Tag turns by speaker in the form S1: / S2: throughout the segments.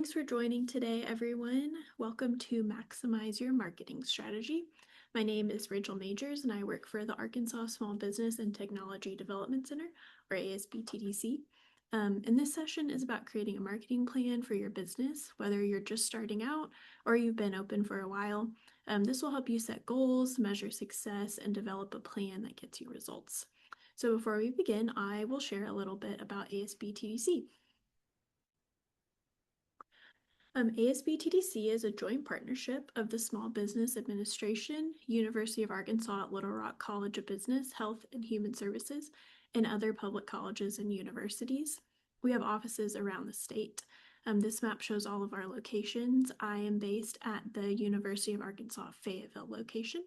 S1: Thanks for joining today, everyone. Welcome to Maximize Your Marketing Strategy. My name is Rachel Majors, and I work for the Arkansas Small Business and Technology Development Center, or ASBTDC. And this session is about creating a marketing plan for your business, whether you're just starting out or you've been open for a while. This will help you set goals, measure success, and develop a plan that gets you results. So before we begin, I will share a little bit about ASBTDC. ASBTDC is a joint partnership of the Small Business Administration, University of Arkansas at Little Rock College of Business, Health and Human Services, and other public colleges and universities. We have offices around the state. This map shows all of our locations. I am based at the University of Arkansas Fayetteville location.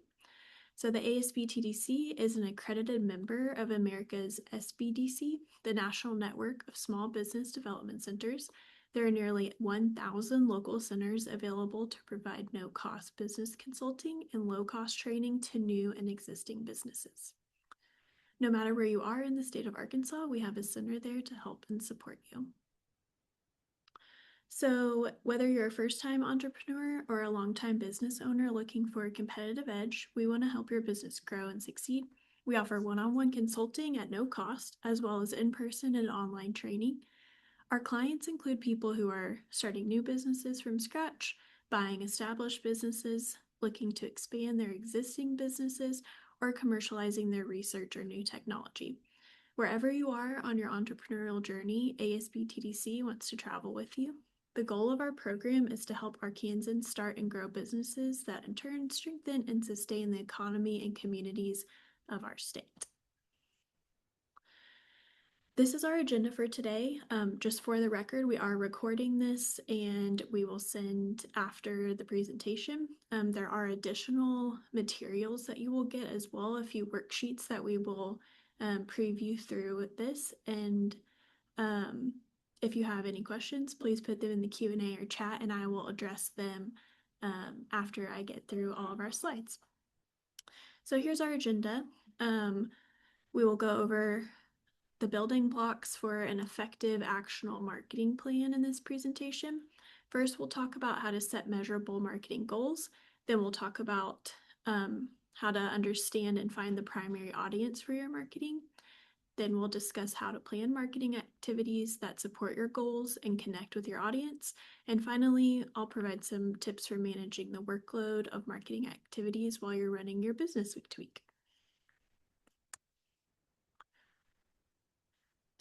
S1: So the ASBTDC is an accredited member of America's SBDC, the National Network of Small Business Development Centers. There are nearly 1,000 local centers available to provide no-cost business consulting and low-cost training to new and existing businesses. No matter where you are in the state of Arkansas, we have a center there to help and support you. So whether you're a first-time entrepreneur or a long-time business owner looking for a competitive edge, we want to help your business grow and succeed. We offer one-on-one consulting at no cost, as well as in-person and online training. Our clients include people who are starting new businesses from scratch, buying established businesses, looking to expand their existing businesses, or commercializing their research or new technology. Wherever you are on your entrepreneurial journey, ASBTDC wants to travel with you. The goal of our program is to help Arkansans start and grow businesses that in turn strengthen and sustain the economy and communities of our state. This is our agenda for today. Just for the record, we are recording this and we will send after the presentation. There are additional materials that you will get as well, a few worksheets that we will preview through this. And if you have any questions, please put them in the Q&A or chat and I will address them after I get through all of our slides. So here's our agenda. We will go over the building blocks for an effective actionable marketing plan in this presentation. First, we'll talk about how to set measurable marketing goals. Then we'll talk about how to understand and find the primary audience for your marketing. Then we'll discuss how to plan marketing activities that support your goals and connect with your audience. And finally, I'll provide some tips for managing the workload of marketing activities while you're running your business week to week.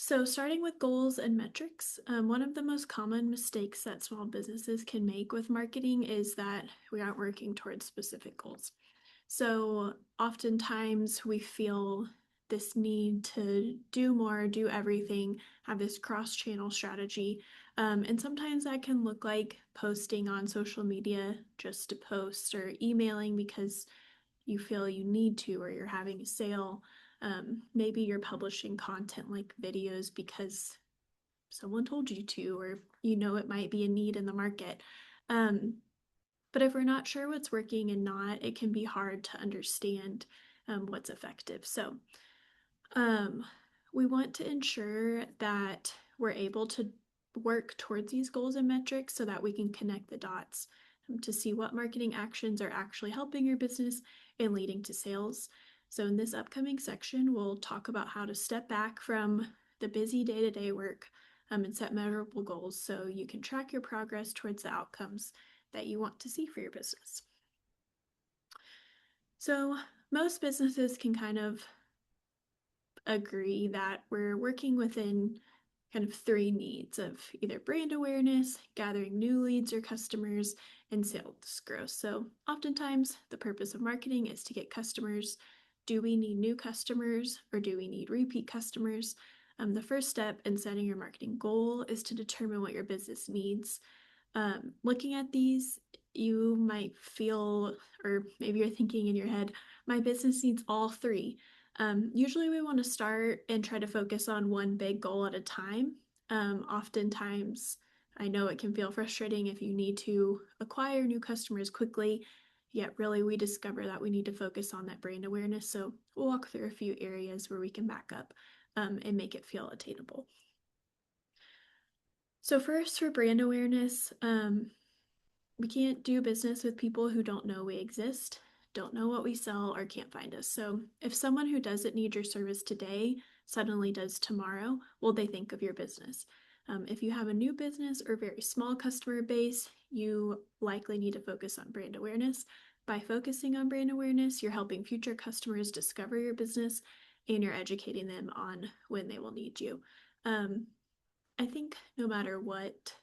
S1: So starting with goals and metrics, one of the most common mistakes that small businesses can make with marketing is that we aren't working towards specific goals. So oftentimes we feel this need to do more, do everything, have this cross-channel strategy. And sometimes that can look like posting on social media just to post or emailing because you feel you need to or you're having a sale. Maybe you're publishing content like videos because someone told you to, or you know it might be a need in the market. But if we're not sure what's working and not, it can be hard to understand what's effective. So we want to ensure that we're able to work towards these goals and metrics so that we can connect the dots to see what marketing actions are actually helping your business and leading to sales. So in this upcoming section, we'll talk about how to step back from the busy day-to-day work and set measurable goals so you can track your progress towards the outcomes that you want to see for your business. So most businesses can kind of agree that we're working within kind of three needs of either brand awareness, gathering new leads or customers, and sales growth. So oftentimes the purpose of marketing is to get customers. Do we need new customers or do we need repeat customers? The first step in setting your marketing goal is to determine what your business needs. Looking at these, you might feel, or maybe you're thinking in your head, my business needs all three. Usually we want to start and try to focus on one big goal at a time. Oftentimes, I know it can feel frustrating if you need to acquire new customers quickly, yet really we discover that we need to focus on that brand awareness. So we'll walk through a few areas where we can back up and make it feel attainable. So first, for brand awareness, we can't do business with people who don't know we exist, don't know what we sell, or can't find us. So if someone who doesn't need your service today suddenly does tomorrow, will they think of your business? If you have a new business or very small customer base, you likely need to focus on brand awareness. By focusing on brand awareness, you're helping future customers discover your business and you're educating them on when they will need you. Um, I think no matter what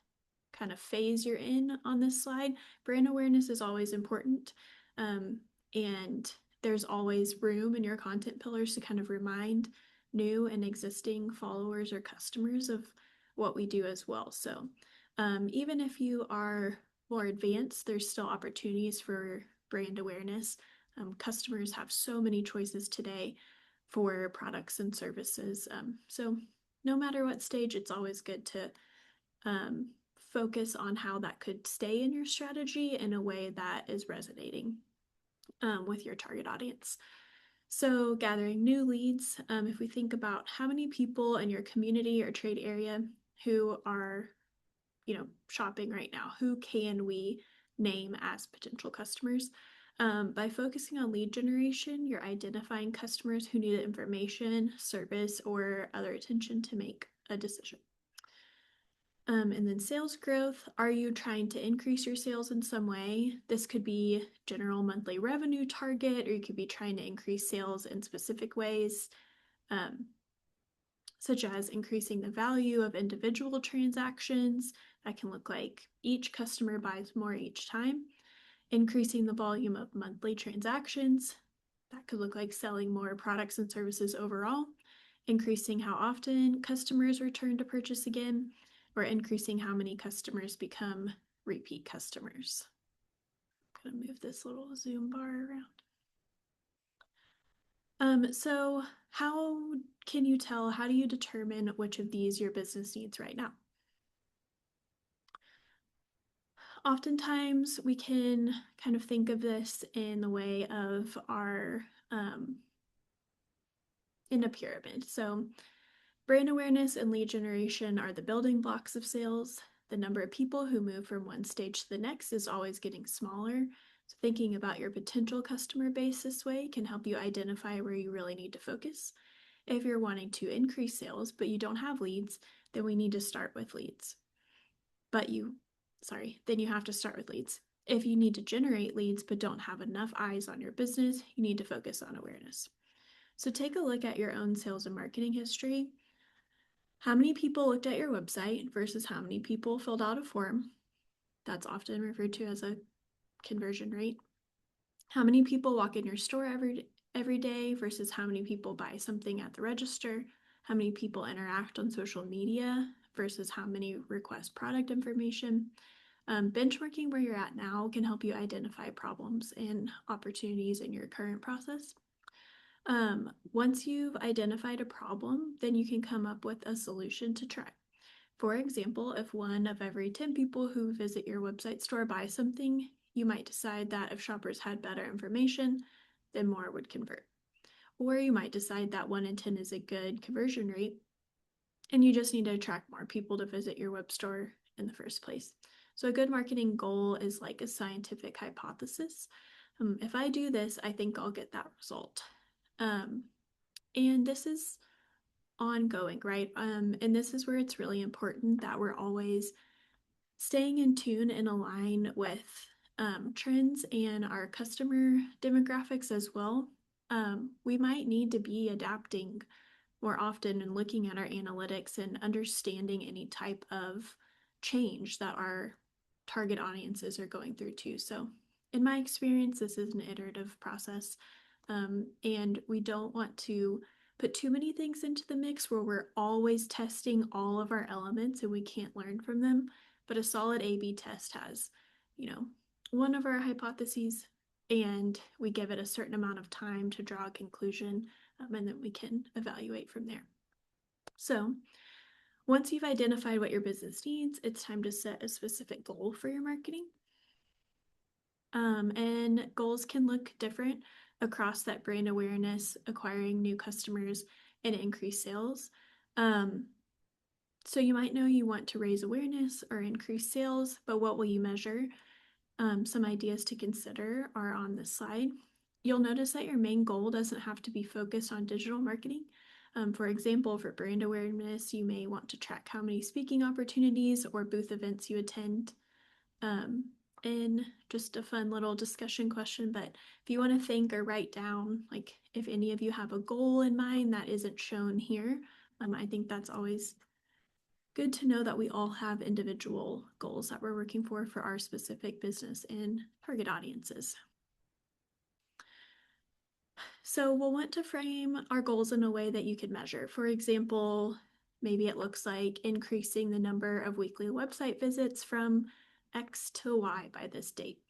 S1: kind of phase you're in on this slide, brand awareness is always important. Um, and there's always room in your content pillars to kind of remind new and existing followers or customers of what we do as well. So even if you are more advanced, there's still opportunities for brand awareness. Customers have so many choices today for products and services. So no matter what stage, it's always good to um, focus on how that could stay in your strategy in a way that is resonating with your target audience. So, gathering new leads, if we think about how many people in your community or trade area who are, shopping right now, who can we name as potential customers? By focusing on lead generation, you're identifying customers who need information, service, or other attention to make a decision. And then sales growth. Are you trying to increase your sales in some way? This could be general monthly revenue target, or you could be trying to increase sales in specific ways, um, such as increasing the value of individual transactions. That can look like each customer buys more each time. Increasing the volume of monthly transactions. That could look like selling more products and services overall. Increasing how often customers return to purchase again, or increasing how many customers become repeat customers. I'm going to move this little zoom bar around. So how can you tell, how do you determine which of these your business needs right now? Oftentimes we can kind of think of this in the way of our, in a pyramid. So brand awareness and lead generation are the building blocks of sales. The number of people who move from one stage to the next is always getting smaller. So thinking about your potential customer base this way can help you identify where you really need to focus. If you're wanting to increase sales, but you don't have leads, then we need to start with leads. Then you have to start with leads. If you need to generate leads but don't have enough eyes on your business, you need to focus on awareness. So take a look at your own sales and marketing history. How many people looked at your website versus how many people filled out a form? That's often referred to as a conversion rate. How many people walk in your store every day versus how many people buy something at the register? How many people interact on social media versus how many request product information? Benchmarking where you're at now can help you identify problems and opportunities in your current process. Once you've identified a problem, then you can come up with a solution to try. For example, if 1 of every 10 people who visit your website store buy something, you might decide that if shoppers had better information, then more would convert. Or you might decide that 1 in 10 is a good conversion rate, and you just need to attract more people to visit your web store in the first place. So a good marketing goal is like a scientific hypothesis. If I do this, I think I'll get that result. And this is ongoing, right? And this is where it's really important that we're always staying in tune and align with trends and our customer demographics as well. We might need to be adapting more often and looking at our analytics and understanding any type of change that our target audiences are going through too. So in my experience, this is an iterative process. And we don't want to put too many things into the mix where we're always testing all of our elements and we can't learn from them. But a solid A/B test has, one of our hypotheses, and we give it a certain amount of time to draw a conclusion, and then we can evaluate from there. So once you've identified what your business needs, it's time to set a specific goal for your marketing. And goals can look different across that brand awareness, acquiring new customers, and increase sales. So you might know you want to raise awareness or increase sales, but what will you measure? Some ideas to consider are on this slide. You'll notice that your main goal doesn't have to be focused on digital marketing. For example, for brand awareness, you may want to track how many speaking opportunities or booth events you attend. And just a fun little discussion question, but if you want to think or write down, like if any of you have a goal in mind that isn't shown here, I think that's always good to know that we all have individual goals that we're working for our specific business and target audiences. So we'll want to frame our goals in a way that you can measure. For example, maybe it looks like increasing the number of weekly website visits from X to Y by this date.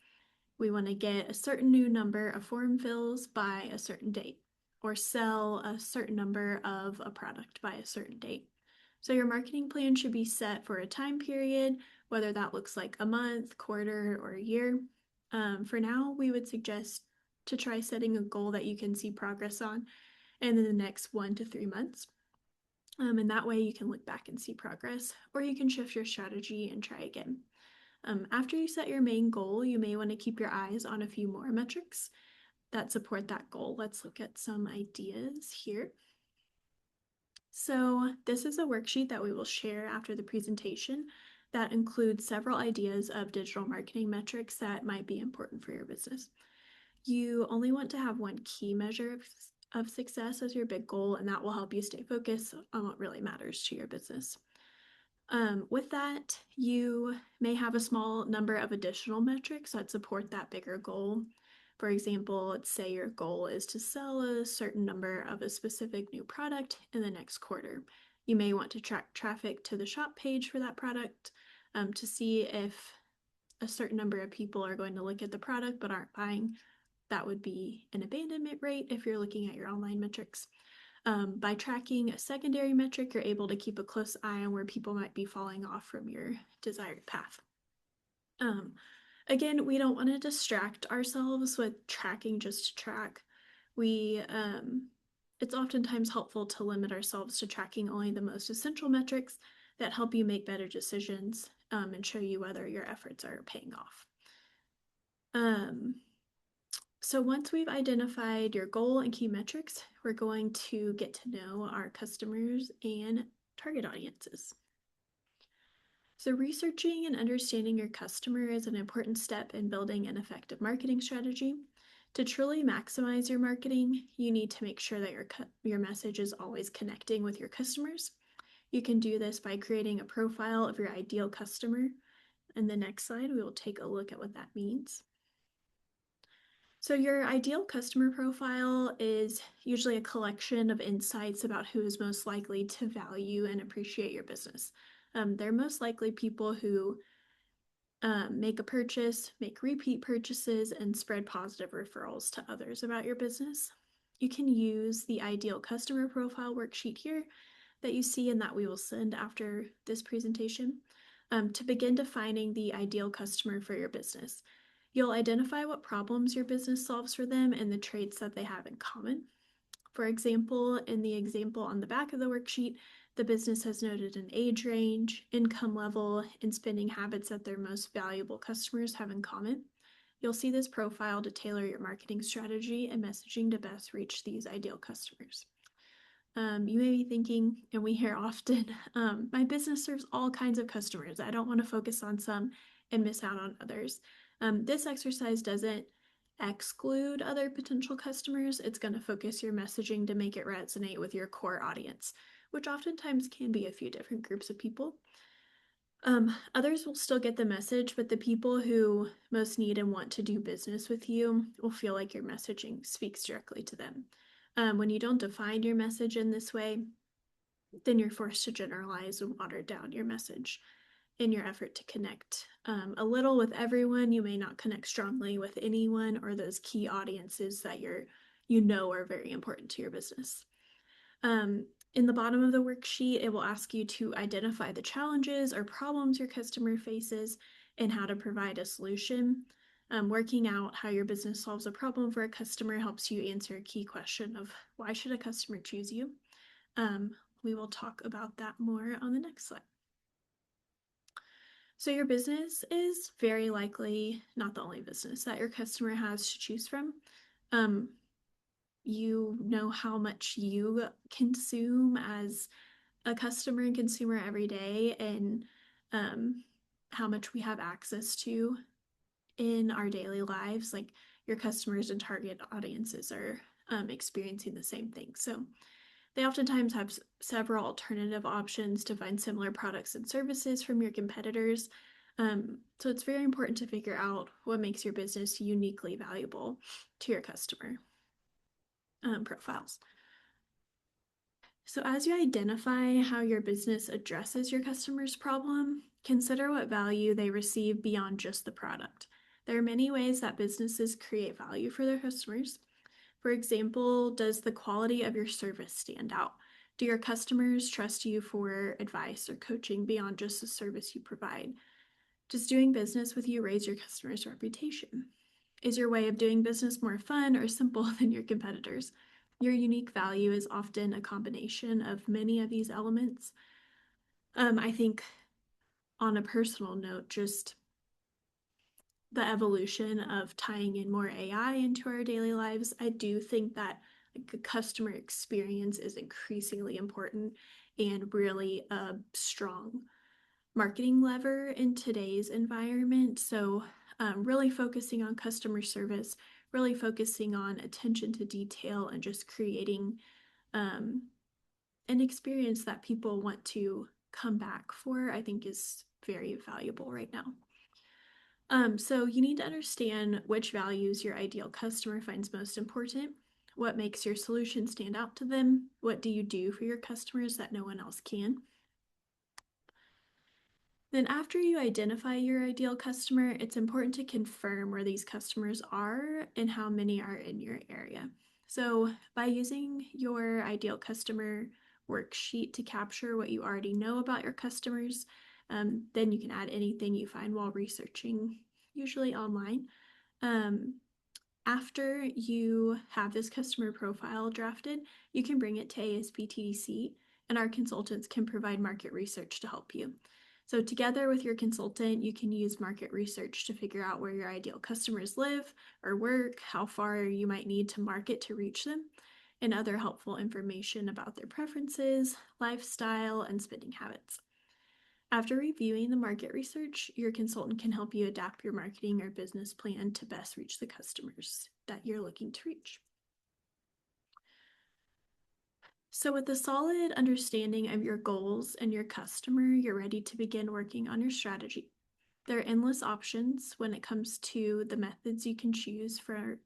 S1: We want to get a certain new number of form fills by a certain date, or sell a certain number of a product by a certain date. So your marketing plan should be set for a time period, whether that looks like a month, quarter, or a year. For now, we would suggest to try setting a goal that you can see progress on in the next 1 to 3 months. And that way you can look back and see progress, or you can shift your strategy and try again. After you set your main goal, you may want to keep your eyes on a few more metrics that support that goal. Let's look at some ideas here. So this is a worksheet that we will share after the presentation that includes several ideas of digital marketing metrics that might be important for your business. You only want to have one key measure of success as your big goal, and that will help you stay focused on what really matters to your business. With that, you may have a small number of additional metrics that support that bigger goal. For example, let's say your goal is to sell a certain number of a specific new product in the next quarter. You may want to track traffic to the shop page for that product to see if a certain number of people are going to look at the product but aren't buying. That would be an abandonment rate if you're looking at your online metrics. By tracking a secondary metric, you're able to keep a close eye on where people might be falling off from your desired path. Again, we don't want to distract ourselves with tracking just to track. It's oftentimes helpful to limit ourselves to tracking only the most essential metrics that help you make better decisions and show you whether your efforts are paying off. So once we've identified your goal and key metrics, we're going to get to know our customers and target audiences. So researching and understanding your customer is an important step in building an effective marketing strategy. To truly maximize your marketing, you need to make sure that your message is always connecting with your customers. You can do this by creating a profile of your ideal customer. In the next slide, we will take a look at what that means. So your ideal customer profile is usually a collection of insights about who is most likely to value and appreciate your business. They're most likely people who make a purchase, make repeat purchases, and spread positive referrals to others about your business. You can use the ideal customer profile worksheet here that you see and that we will send after this presentation to begin defining the ideal customer for your business. You'll identify what problems your business solves for them and the traits that they have in common. For example, in the example on the back of the worksheet, the business has noted an age range, income level, and spending habits that their most valuable customers have in common. You'll see this profile to tailor your marketing strategy and messaging to best reach these ideal customers. You may be thinking, and we hear often, my business serves all kinds of customers. I don't want to focus on some and miss out on others. This exercise doesn't exclude other potential customers. It's going to focus your messaging to make it resonate with your core audience, which oftentimes can be a few different groups of people. Others will still get the message, but the people who most need and want to do business with you will feel like your messaging speaks directly to them. When you don't define your message in this way, then you're forced to generalize and water down your message in your effort to connect a little with everyone. You may not connect strongly with anyone or those key audiences that you know are very important to your business. In the bottom of the worksheet, it will ask you to identify the challenges or problems your customer faces and how to provide a solution. Working out how your business solves a problem for a customer helps you answer a key question of why should a customer choose you? we will talk about that more on the next slide. So your business is very likely not the only business that your customer has to choose from. You know how much you consume as a customer and consumer every day, and how much we have access to in our daily lives. Like your customers and target audiences are experiencing the same thing. So they oftentimes have several alternative options to find similar products and services from your competitors. So it's very important to figure out what makes your business uniquely valuable to your customer profiles. So as you identify how your business addresses your customer's problem, consider what value they receive beyond just the product. There are many ways that businesses create value for their customers. For example, does the quality of your service stand out? Do your customers trust you for advice or coaching beyond just the service you provide? Does doing business with you raise your customer's reputation? Is your way of doing business more fun or simple than your competitors? Your unique value is often a combination of many of these elements. I think on a personal note, just the evolution of tying in more AI into our daily lives, I do think that the customer experience is increasingly important and really a strong marketing lever in today's environment. So really focusing on customer service, really focusing on attention to detail, and just creating an experience that people want to come back for, I think is very valuable right now. So you need to understand which values your ideal customer finds most important. What makes your solution stand out to them? What do you do for your customers that no one else can? Then after you identify your ideal customer, it's important to confirm where these customers are and how many are in your area. So by using your ideal customer worksheet to capture what you already know about your customers, then you can add anything you find while researching, usually online. After you have this customer profile drafted, you can bring it to ASPTDC, and our consultants can provide market research to help you. So together with your consultant, you can use market research to figure out where your ideal customers live or work, how far you might need to market to reach them, and other helpful information about their preferences, lifestyle, and spending habits. After reviewing the market research, your consultant can help you adapt your marketing or business plan to best reach the customers that you're looking to reach. So with a solid understanding of your goals and your customer, you're ready to begin working on your strategy. There are endless options when it comes to the methods you can choose from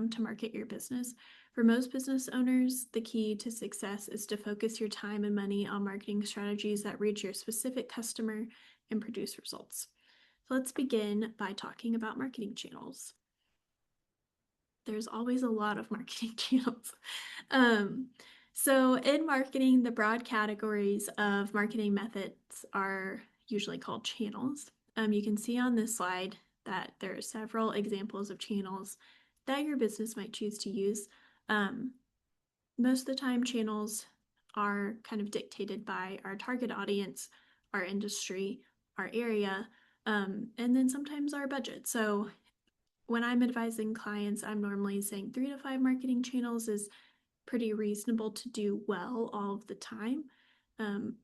S1: to market your business. For most business owners, the key to success is to focus your time and money on marketing strategies that reach your specific customer and produce results. So let's begin by talking about marketing channels. There's always a lot of marketing channels. So in marketing, the broad categories of marketing methods are usually called channels. You can see on this slide that there are several examples of channels that your business might choose to use. Most of the time, channels are kind of dictated by our target audience, our industry, our area, and then sometimes our budget. So when I'm advising clients, I'm normally saying 3 to 5 marketing channels is pretty reasonable to do well all of the time.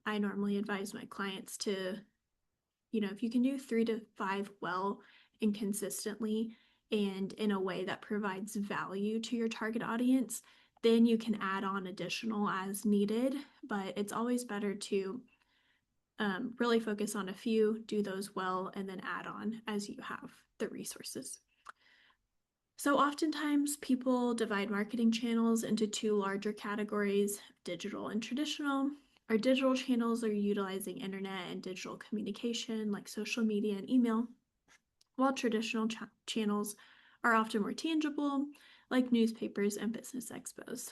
S1: I normally advise my clients to, if you can do 3 to 5 well and consistently and in a way that provides value to your target audience, then you can add on additional as needed. But it's always better to really focus on a few, do those well, and then add on as you have the resources. So oftentimes people divide marketing channels into 2 larger categories, digital and traditional. Our digital channels are utilizing internet and digital communication like social media and email, while traditional channels are often more tangible like newspapers and business expos.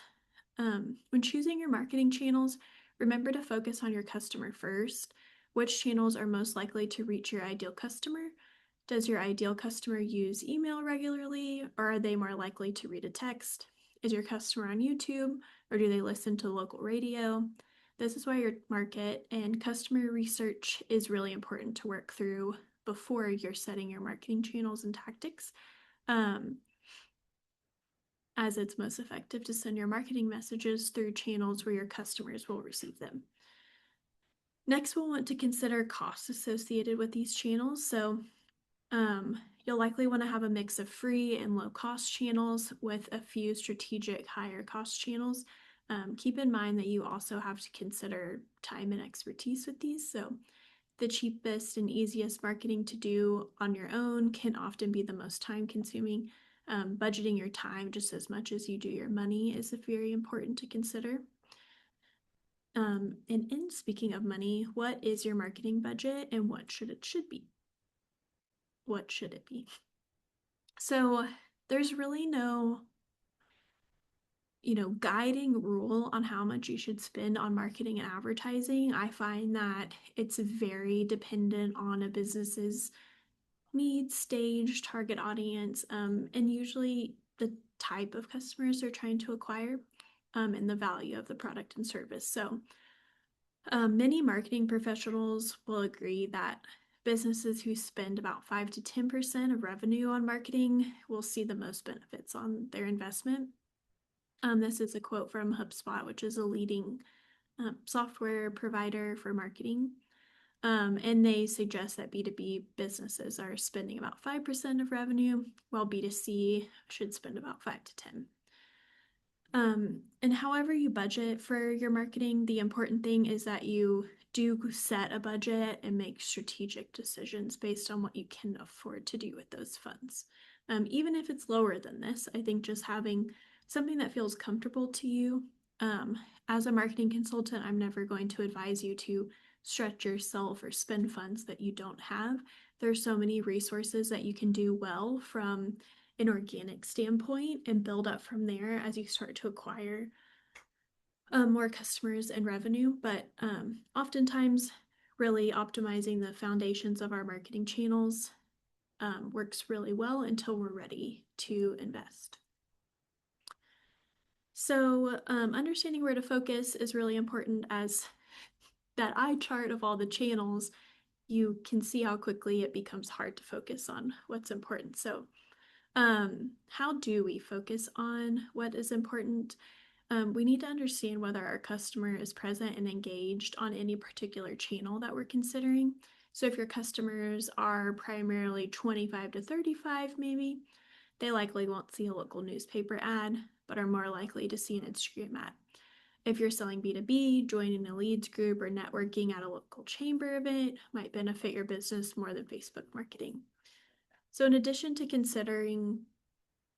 S1: When choosing your marketing channels, remember to focus on your customer first. Which channels are most likely to reach your ideal customer? Does your ideal customer use email regularly, or are they more likely to read a text? Is your customer on YouTube or do they listen to local radio? This is why your market and customer research is really important to work through before you're setting your marketing channels and tactics, as it's most effective to send your marketing messages through channels where your customers will receive them. Next, we'll want to consider costs associated with these channels. So you'll likely want to have a mix of free and low cost channels with a few strategic higher cost channels. Keep in mind that you also have to consider time and expertise with these. So the cheapest and easiest marketing to do on your own can often be the most time consuming. Budgeting your time just as much as you do your money is very important to consider. And in speaking of money, what is your marketing budget and what should it be? What should it be? So there's really no, guiding rule on how much you should spend on marketing and advertising. I find that it's very dependent on a business's needs, stage, target audience, and usually the type of customers they're trying to acquire, and the value of the product and service. So many marketing professionals will agree that businesses who spend about 5 to 10% of revenue on marketing will see the most benefits on their investment. This is a quote from HubSpot, which is a leading software provider for marketing. And they suggest that B2B businesses are spending about 5% of revenue, while B2C should spend about 5 to 10. And however you budget for your marketing, the important thing is that you do set a budget and make strategic decisions based on what you can afford to do with those funds. Even if it's lower than this, I think just having something that feels comfortable to you. As a marketing consultant, I'm never going to advise you to stretch yourself or spend funds that you don't have. There's so many resources that you can do well from an organic standpoint and build up from there as you start to acquire more customers and revenue. But oftentimes, really optimizing the foundations of our marketing channels works really well until we're ready to invest. So understanding where to focus is really important. As that eye chart of all the channels, you can see how quickly it becomes hard to focus on what's important. So how do we focus on what is important? We need to understand whether our customer is present and engaged on any particular channel that we're considering. So if your customers are primarily 25 to 35, maybe, they likely won't see a local newspaper ad, but are more likely to see an Instagram ad. If you're selling B2B, joining a leads group or networking at a local chamber event might benefit your business more than Facebook marketing. So in addition to considering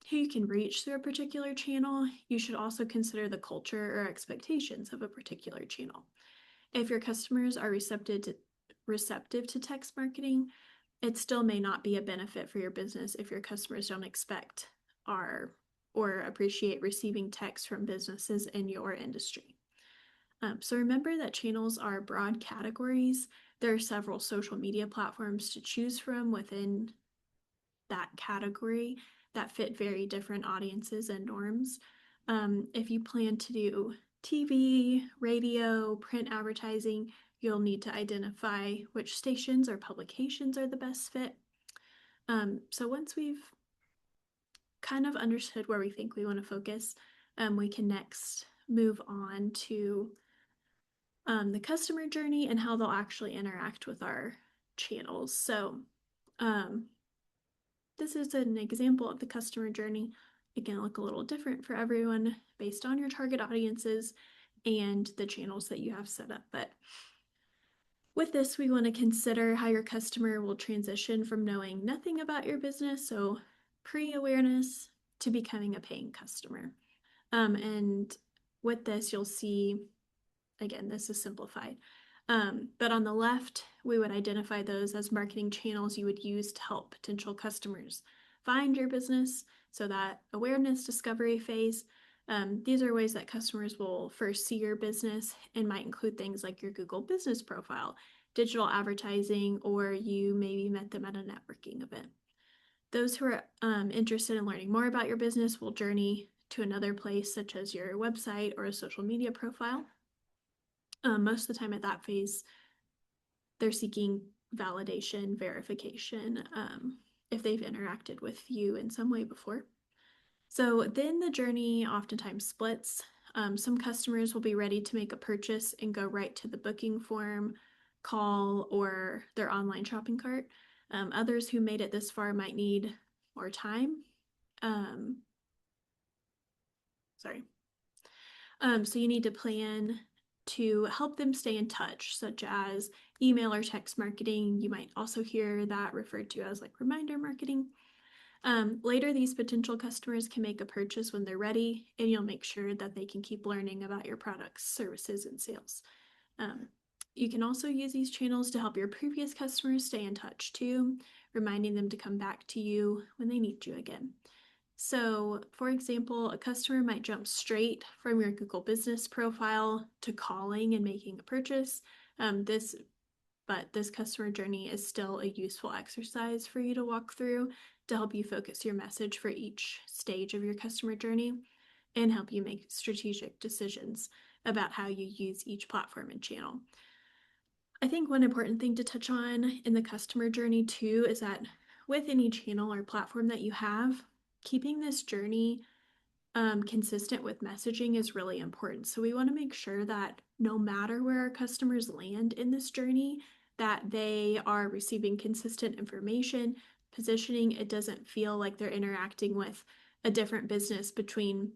S1: who you can reach through a particular channel, you should also consider the culture or expectations of a particular channel. If your customers are receptive to text marketing, it still may not be a benefit for your business if your customers don't expect or appreciate receiving text from businesses in your industry. So remember that channels are broad categories. There are several social media platforms to choose from within that category that fit very different audiences and norms. If you plan to do TV, radio, print advertising, you'll need to identify which stations or publications are the best fit. So once we've kind of understood where we think we want to focus, we can next move on to the customer journey and how they'll actually interact with our channels. So this is an example of the customer journey. It can look a little different for everyone based on your target audiences and the channels that you have set up. But with this, we want to consider how your customer will transition from knowing nothing about your business, so pre-awareness, to becoming a paying customer. And with this, you'll see, again, this is simplified. But on the left, we would identify those as marketing channels you would use to help potential customers find your business. So that awareness discovery phase, these are ways that customers will first see your business and might include things like your Google business profile, digital advertising, or you maybe met them at a networking event. Those who are interested in learning more about your business will journey to another place, such as your website or a social media profile. Most of the time at that phase, they're seeking validation, verification, if they've interacted with you in some way before. So then the journey oftentimes splits. Some customers will be ready to make a purchase and go right to the booking form, call, or their online shopping cart. Others who made it this far might need more time. Sorry. So you need to plan to help them stay in touch, such as email or text marketing. You might also hear that referred to as like reminder marketing. Later, these potential customers can make a purchase when they're ready, and you'll make sure that they can keep learning about your products, services, and sales. You can also use these channels to help your previous customers stay in touch too, reminding them to come back to you when they need you again. So, for example, a customer might jump straight from your Google Business profile to calling and making a purchase. But this customer journey is still a useful exercise for you to walk through to help you focus your message for each stage of your customer journey and help you make strategic decisions about how you use each platform and channel. I think one important thing to touch on in the customer journey too is that with any channel or platform that you have, keeping this journey consistent with messaging is really important. So we want to make sure that no matter where our customers land in this journey, that they are receiving consistent information, positioning. It doesn't feel like they're interacting with a different business between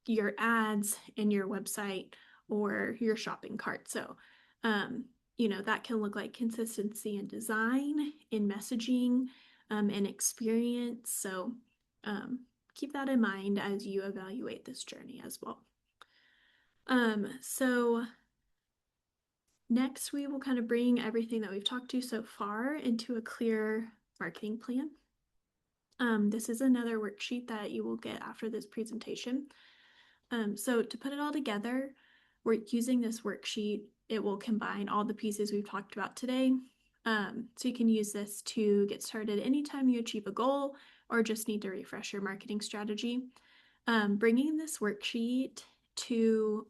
S1: your ads and your website or your shopping cart. So, that can look like consistency in design, in messaging, and experience. So, keep that in mind as you evaluate this journey as well. So next we will kind of bring everything that we've talked to so far into a clear marketing plan. This is another worksheet that you will get after this presentation. So to put it all together, we're using this worksheet. It will combine all the pieces we've talked about today. So you can use this to get started anytime you achieve a goal or just need to refresh your marketing strategy. Bringing this worksheet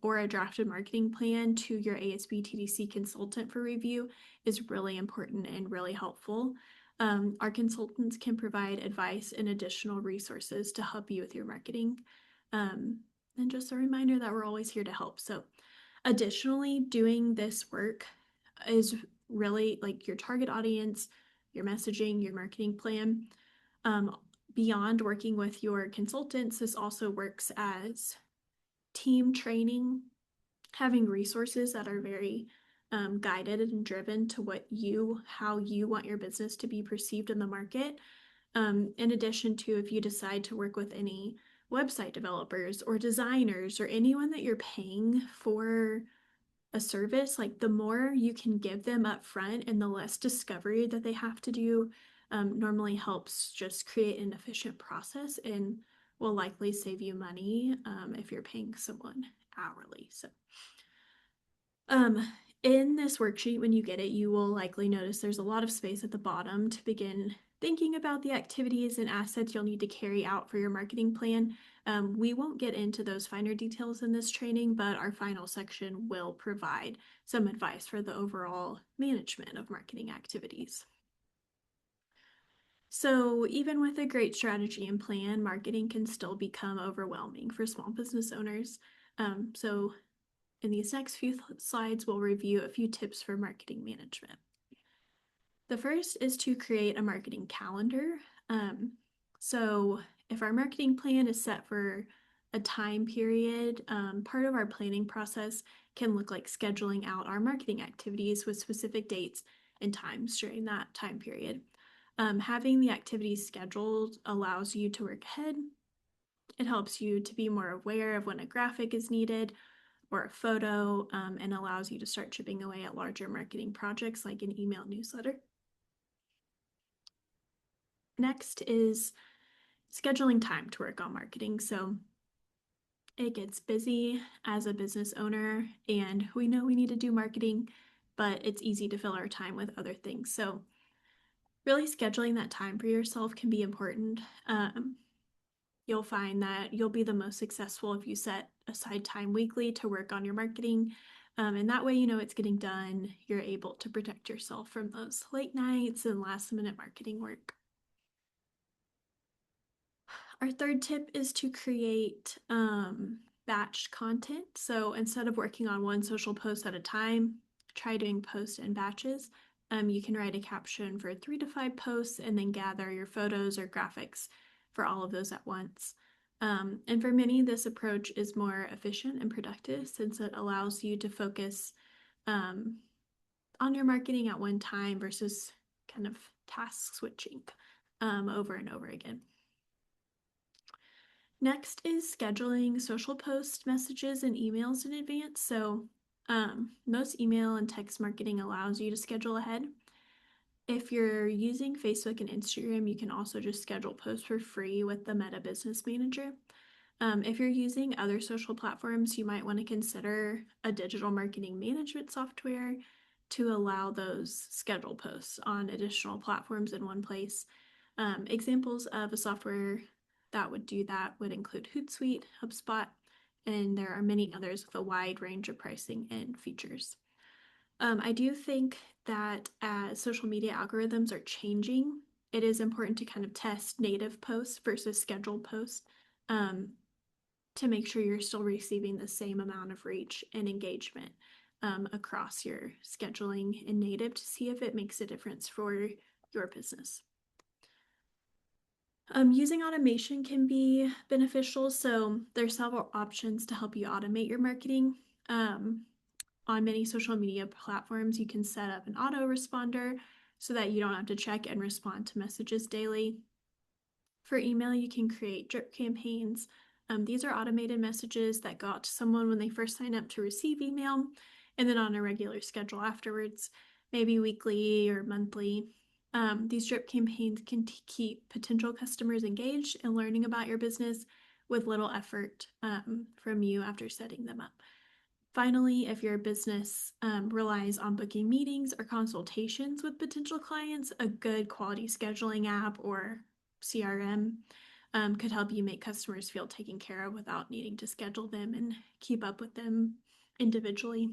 S1: or a drafted marketing plan to your ASB TDC consultant for review is really important and really helpful. Our consultants can provide advice and additional resources to help you with your marketing. And just a reminder that we're always here to help. So additionally, doing this work is really like your target audience, your messaging, your marketing plan. Beyond working with your consultants, this also works as team training, having resources that are very guided and driven to how you want your business to be perceived in the market. In addition to if you decide to work with any website developers or designers or anyone that you're paying for a service, like the more you can give them up front and the less discovery that they have to do, normally helps just create an efficient process and will likely save you money if you're paying someone hourly. So in this worksheet, when you get it, you will likely notice there's a lot of space at the bottom to begin thinking about the activities and assets you'll need to carry out for your marketing plan. We won't get into those finer details in this training, but our final section will provide some advice for the overall management of marketing activities. So even with a great strategy and plan, marketing can still become overwhelming for small business owners. So in these next few slides, we'll review a few tips for marketing management. The first is to create a marketing calendar. So if our marketing plan is set for a time period, part of our planning process can look like scheduling out our marketing activities with specific dates and times during that time period. Having the activities scheduled allows you to work ahead. It helps you to be more aware of when a graphic is needed or a photo, and allows you to start chipping away at larger marketing projects like an email newsletter. Next is scheduling time to work on marketing. So it gets busy as a business owner, and we know we need to do marketing, but it's easy to fill our time with other things. So really scheduling that time for yourself can be important. you'll find that you'll be the most successful if you set aside time weekly to work on your marketing. And that way, you know it's getting done. You're able to protect yourself from those late nights and last minute marketing work. Our third tip is to create batched content. So instead of working on one social post at a time, try doing posts in batches. You can write a caption for 3 to 5 posts and then gather your photos or graphics for all of those at once. And for many, this approach is more efficient and productive since it allows you to focus on your marketing at one time versus kind of task switching over and over again. Next is scheduling social post messages and emails in advance. So most email and text marketing allows you to schedule ahead. If you're using Facebook and Instagram, you can also just schedule posts for free with the Meta Business Manager. If you're using other social platforms, you might want to consider a digital marketing management software to allow those scheduled posts on additional platforms in one place. Examples of a software that would do that would include Hootsuite, HubSpot, and there are many others with a wide range of pricing and features. I do think that as social media algorithms are changing, it is important to kind of test native posts versus scheduled posts to make sure you're still receiving the same amount of reach and engagement across your scheduling and native to see if it makes a difference for your business. Using automation can be beneficial. So there's several options to help you automate your marketing. On many social media platforms, you can set up an autoresponder so that you don't have to check and respond to messages daily. For email, you can create drip campaigns. These are automated messages that go out to someone when they first sign up to receive email, and then on a regular schedule afterwards, maybe weekly or monthly. These drip campaigns can keep potential customers engaged and learning about your business with little effort from you after setting them up. Finally, if your business relies on booking meetings or consultations with potential clients, a good quality scheduling app or CRM could help you make customers feel taken care of without needing to schedule them and keep up with them individually.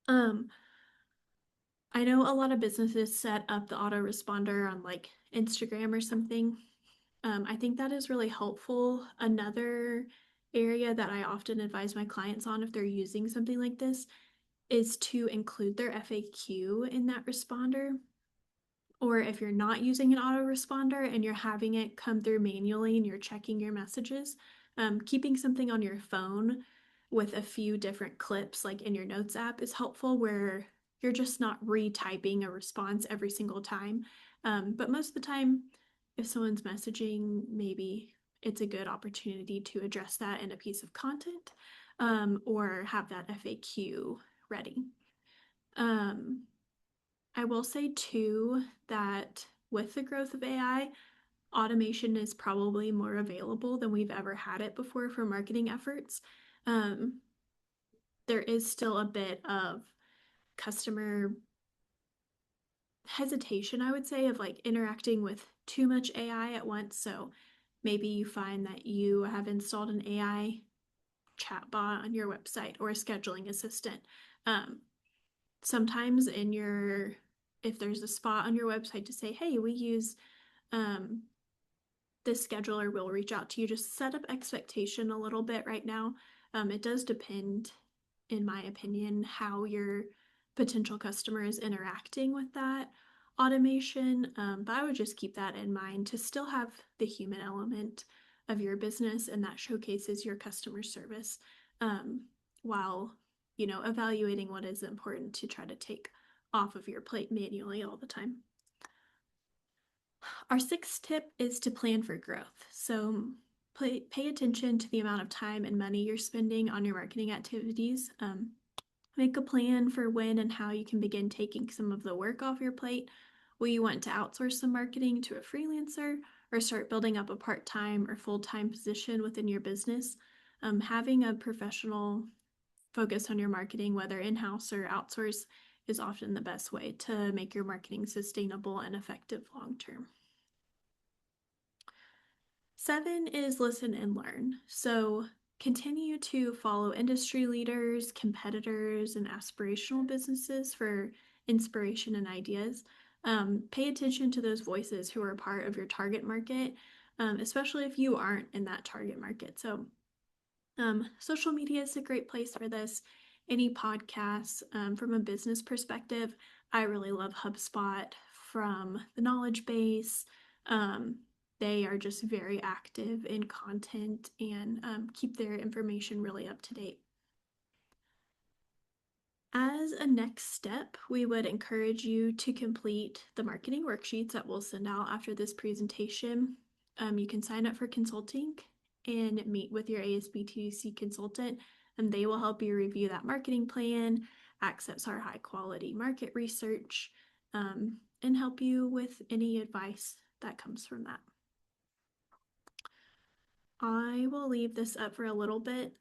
S1: I know a lot of businesses set up the autoresponder on like Instagram or something. I think that is really helpful. Another area that I often advise my clients on if they're using something like this is to include their FAQ in that responder. Or if you're not using an autoresponder and you're having it come through manually and you're checking your messages, keeping something on your phone with a few different clips, like in your notes app, is helpful where you're just not retyping a response every single time. But most of the time, if someone's messaging, maybe it's a good opportunity to address that in a piece of content or have that FAQ ready. I will say too that with the growth of AI, automation is probably more available than we've ever had it before for marketing efforts. There is still a bit of customer hesitation, I would say, of like interacting with too much AI at once. So maybe you find that you have installed an AI chatbot on your website or a scheduling assistant. Sometimes if there's a spot on your website to say, hey, we use this scheduler, will reach out to you, just set up expectation a little bit right now. It does depend, in my opinion, how your potential customer is interacting with that automation. But I would just keep that in mind to still have the human element of your business and that showcases your customer service while, evaluating what is important to try to take off of your plate manually all the time. Our sixth tip is to plan for growth. So pay attention to the amount of time and money you're spending on your marketing activities. Make a plan for when and how you can begin taking some of the work off your plate. Will you want to outsource some marketing to a freelancer or start building up a part-time or full-time position within your business? Having a professional focus on your marketing, whether in-house or outsource, is often the best way to make your marketing sustainable and effective long-term. 7 is listen and learn. So continue to follow industry leaders, competitors, and aspirational businesses for inspiration and ideas. Pay attention to those voices who are part of your target market, especially if you aren't in that target market. So social media is a great place for this. Any podcasts from a business perspective, I really love HubSpot from the knowledge base. Um, they are just very active in content and keep their information really up to date. As a next step, we would encourage you to complete the marketing worksheets that we'll send out after this presentation. You can sign up for consulting and meet with your ASBTC consultant, and they will help you review that marketing plan, access our high quality market research, and help you with any advice that comes from that. I will leave this up for a little bit.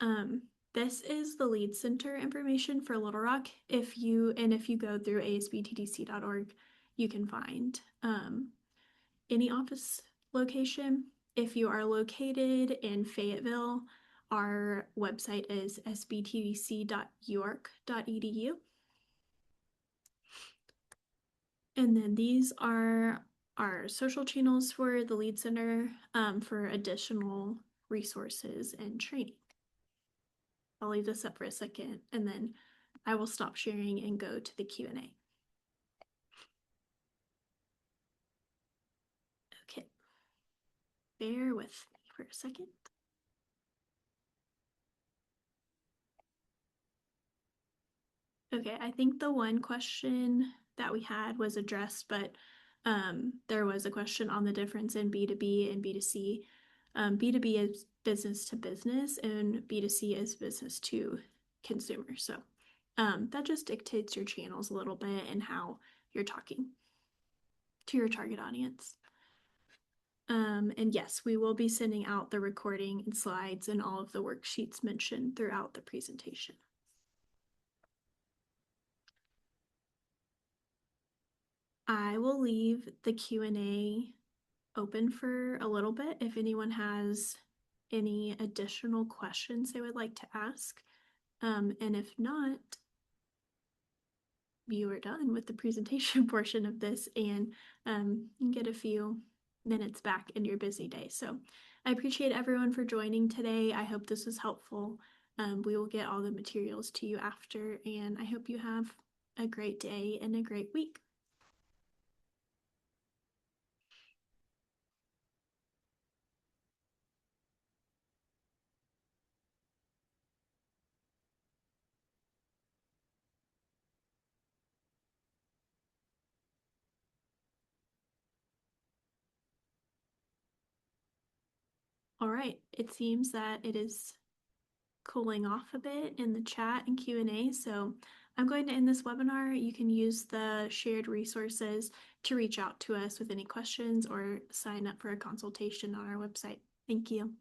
S1: This is the lead center information for Little Rock. If you go through asbttc.org, you can find any office location. If you are located in Fayetteville, our website is sbttc.york.edu. And then these are our social channels for the Lead Center for additional resources and training. I'll leave this up for a second and then I will stop sharing and go to the Q&A. Okay, bear with me for a second. Okay, I think the one question that we had was addressed, but there was a question on the difference in B2B and B2C. B2B is business to business and B2C is business to consumer. So that just dictates your channels a little bit and how you're talking to your target audience. And yes, we will be sending out the recording and slides and all of the worksheets mentioned throughout the presentation. I will leave the Q&A open for a little bit if anyone has any additional questions they would like to ask. And if not, you are done with the presentation portion of this and get a few minutes back in your busy day. So I appreciate everyone for joining today. I hope this was helpful. We will get all the materials to you after, and I hope you have a great day and a great week. All right, it seems that it is cooling off a bit in the chat and Q&A, so I'm going to end this webinar. You can use the shared resources to reach out to us with any questions or sign up for a consultation on our website. Thank you.